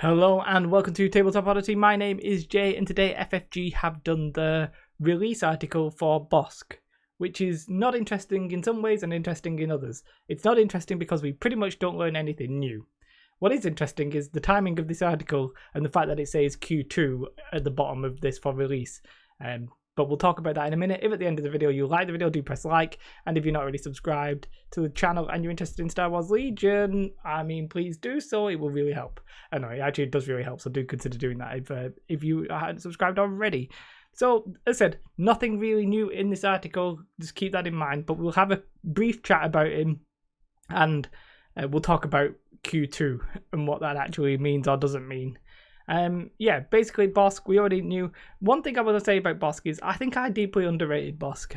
Hello and welcome to Tabletop Oddity. My name is Jay and today FFG have done the release article for Bossk, which is not interesting in some ways and interesting in others. It's not interesting because we pretty much don't learn anything new. What is interesting is the timing of this article and the fact that it says Q2 at the bottom of this for release. But we'll talk about that in a minute. If at the end of the video you like the video, do press like. And if you're not already subscribed to the channel and you're interested in Star Wars Legion, please do so. It will really help. I know, it actually does really help, so do consider doing that if you hadn't subscribed already. So, as I said, nothing really new in this article. Just keep that in mind. But we'll have a brief chat about him. And we'll talk about Q2 and what that actually means or doesn't mean. Basically Bossk, we already knew. One thing I want to say about Bossk is I think I deeply underrated Bossk.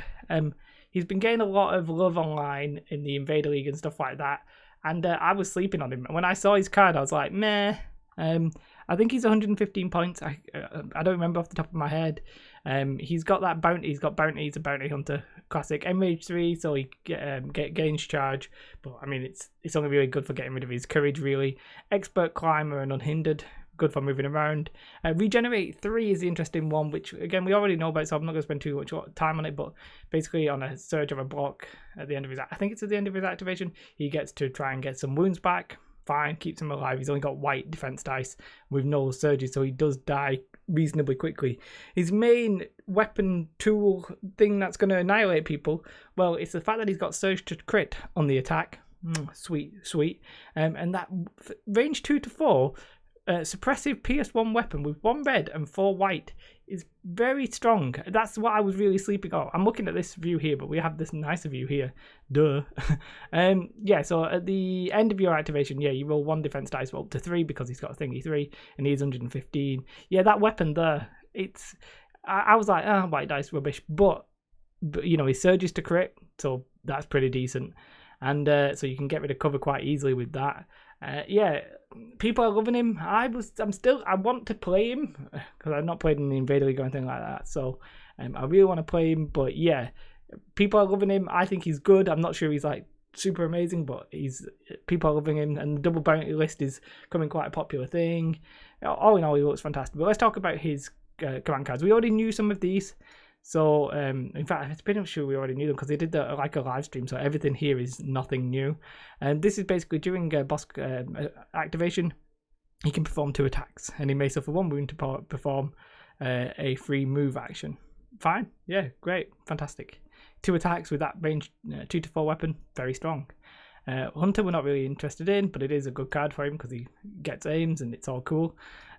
He's been getting a lot of love online in the Invader League and stuff like that, and I was sleeping on him. When I saw his card, I was like, meh. I think he's 115 points. I don't remember off the top of my head. He's got that bounty. He's got bounty. He's a bounty hunter. Classic Enrage 3, so he gains charge. But I mean, it's only really good for getting rid of his courage, really. Expert climber and unhindered. Good for moving around. Regenerate 3 is the interesting one, which again we already know about, so I'm not going to spend too much time on it. But basically, on a surge of a block at the end of his, I think it's at the end of his activation, he gets to try and get some wounds back. Fine, keeps him alive. He's only got white defense dice with no surges, so he does die reasonably quickly. His main weapon tool thing that's going to annihilate people, well, it's the fact that he's got surge to crit on the attack. Sweet. And that range 2 to 4. Suppressive PS1 weapon with 1 red and 4 white is very strong. That's what I was really sleeping on. I'm looking at this view here, but we have this nicer view here. Duh. So at the end of your activation, you roll 1 defense dice up to 3 because he's got a thingy 3 and he's 115. Yeah, that weapon there, I was like, white dice rubbish, but you know, he surges to crit, so that's pretty decent. And so you can get rid of cover quite easily with that. People are loving him. I want to play him because I've not played in the Invader League or anything like that. So I really want to play him. But yeah, people are loving him. I think he's good. I'm not sure he's like super amazing, but people are loving him. And the double bounty list is becoming quite a popular thing. All in all, he looks fantastic. But let's talk about his command cards. We already knew some of these. So, in fact, I'm pretty sure we already knew them because they did a live stream, so everything here is nothing new. And this is basically during Bossk activation, he can perform 2 attacks, and he may suffer 1 wound to perform a free move action. Fine, yeah, great, fantastic. 2 attacks with that range 2 to 4 weapon, very strong. Hunter we're not really interested in, but it is a good card for him because he gets aims and it's all cool.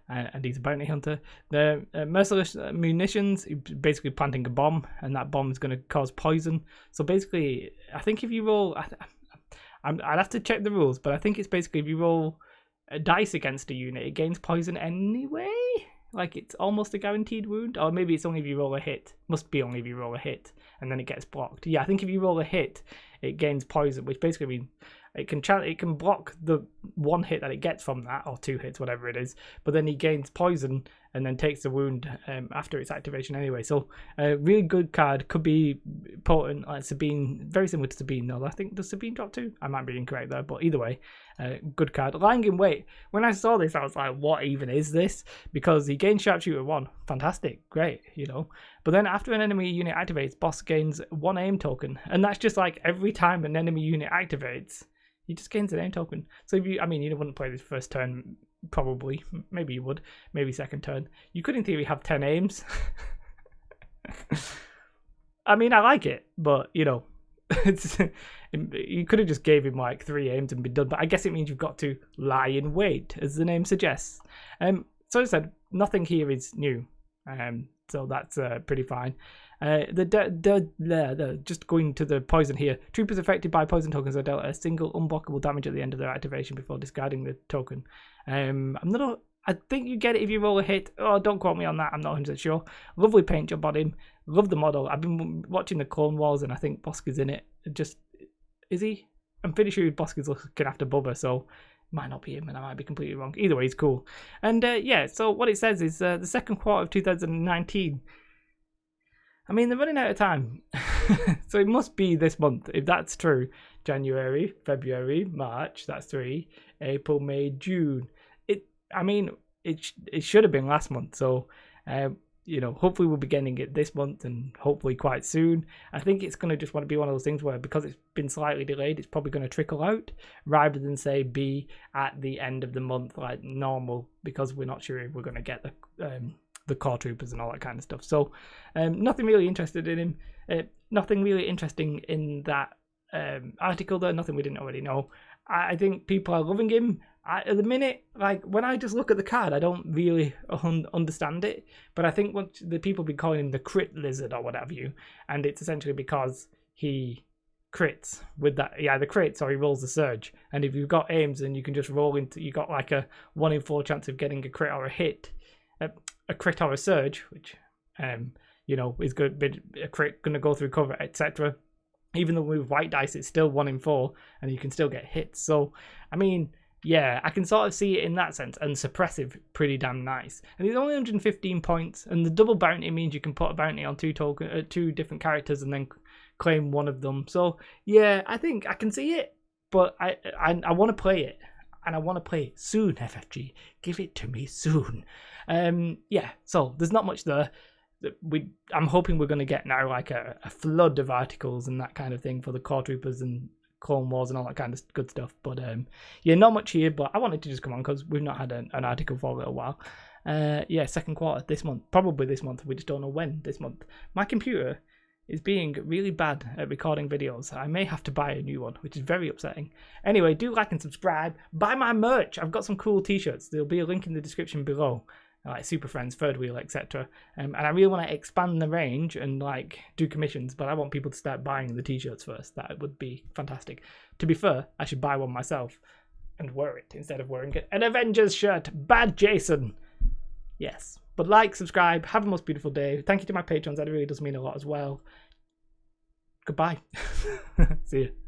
And he's a bounty hunter. The merciless munitions, basically planting a bomb, and that bomb is going to cause poison. So basically, I think if you roll, I'd have to check the rules, but I think it's basically if you roll a dice against a unit, it gains poison anyway. Like it's almost a guaranteed wound, or maybe it's only if you roll a hit. Must be only if you roll a hit, and then it gets blocked. Yeah, I think if you roll a hit, it gains poison, which basically means it can block the 1 hit that it gets from that, or 2 hits, whatever it is. But then he gains poison and then takes the wound after its activation anyway. So a really good card, could be potent like Sabine, very similar to Sabine. No, I think does Sabine drop 2? I might be incorrect there, but either way, good card. Lying in wait. When I saw this, I was like, what even is this? Because he gains sharpshooter 1, fantastic, great, you know. But then after an enemy unit activates, Bossk gains 1 aim token, and that's just like every time an enemy unit activates. He just gains an aim token. So if you wouldn't play this first turn, probably. Maybe you would. Maybe second turn. You could, in theory, have 10 aims. I like it, but, you know, you could have just gave him, like, 3 aims and been done. But I guess it means you've got to lie in wait, as the name suggests. So as I said, nothing here is new. So that's pretty fine. Just going to the poison here. Troopers affected by poison tokens are dealt a single unblockable damage at the end of their activation before discarding the token. I think you get it if you roll a hit. Oh, don't quote me on that. I'm not 100% sure. Lovely paint job on him. Love the model. I've been watching the Clone Wars and I think Bossk is in it. Is he? I'm pretty sure Bossk is looking after Bubba, so might not be him and I might be completely wrong. Either way, he's cool. And so what it says is the second quarter of 2019. They're running out of time. So it must be this month. If that's true, January, February, March, that's 3, April, May, June. I mean, it should have been last month. So, you know, hopefully we'll be getting it this month and hopefully quite soon. I think it's going to just want to be one of those things where because it's been slightly delayed, it's probably going to trickle out rather than say be at the end of the month like normal, because we're not sure if we're going to get the core troopers and all that kind of stuff. So nothing really interested in him. Nothing really interesting in that article though. Nothing we didn't already know. I think people are loving him. At the minute, like when I just look at the card, I don't really understand it. But I think what the people be calling him the crit lizard or whatever you, and it's essentially because he crits with that. Yeah, the crits or he rolls the surge. And if you've got aims, then you can just roll into. You got like a 1 in 4 chance of getting a crit or a hit, a crit or a surge, which you know is good. A crit gonna go through cover, etc. Even though with white dice, it's still 1 in 4, and you can still get hits. So I mean. Yeah, I can sort of see it in that sense, and suppressive, pretty damn nice. And he's only 115 points, and the double bounty means you can put a bounty on 2 different characters and then claim one of them. So yeah, I think I can see it, but I want to play it, and I want to play it soon. FFG, give it to me soon. Yeah, so there's not much there. I'm hoping we're going to get now like a flood of articles and that kind of thing for the core troopers and Clone Wars and all that kind of good stuff. But yeah, not much here, but I wanted to just come on because we've not had an article for a little while. Yeah, second quarter this month, probably this month. We just don't know when this month. My computer is being really bad at recording videos. I may have to buy a new one, which is very upsetting. Anyway, do like and subscribe. Buy my merch. I've got some cool t-shirts. There'll be a link in the description below. Like Super Friends, Third Wheel, etc. And I really want to expand the range and like do commissions, but I want people to start buying the t-shirts first. That would be fantastic. To be fair, I should buy one myself and wear it instead of wearing an Avengers shirt. Bad Jason. Yes. But like, subscribe, have a most beautiful day. Thank you to my patrons. That really does mean a lot as well. Goodbye. See you.